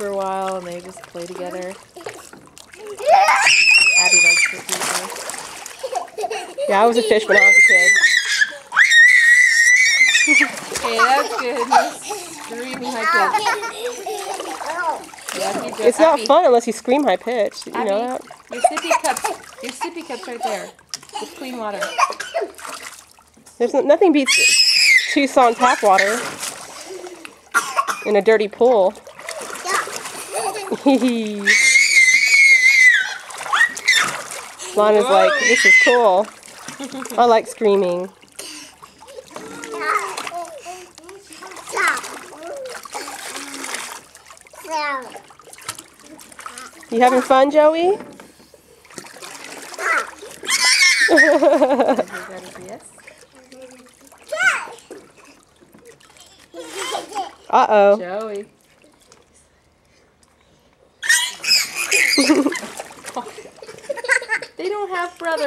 for a while and they just play together. Abby likes it too. Yeah, I was a fish when I was a kid. Okay, that's good. Screaming high pitch. Yeah, It's not Abby, fun unless you scream high pitch. Did you know that? Your sippy cup's right there. With clean water. There's nothing beats Tucson tap water in a dirty pool. Lana's like, this is cool. I like screaming. You having fun, Joey? Uh-oh. Joey. They don't have brothers.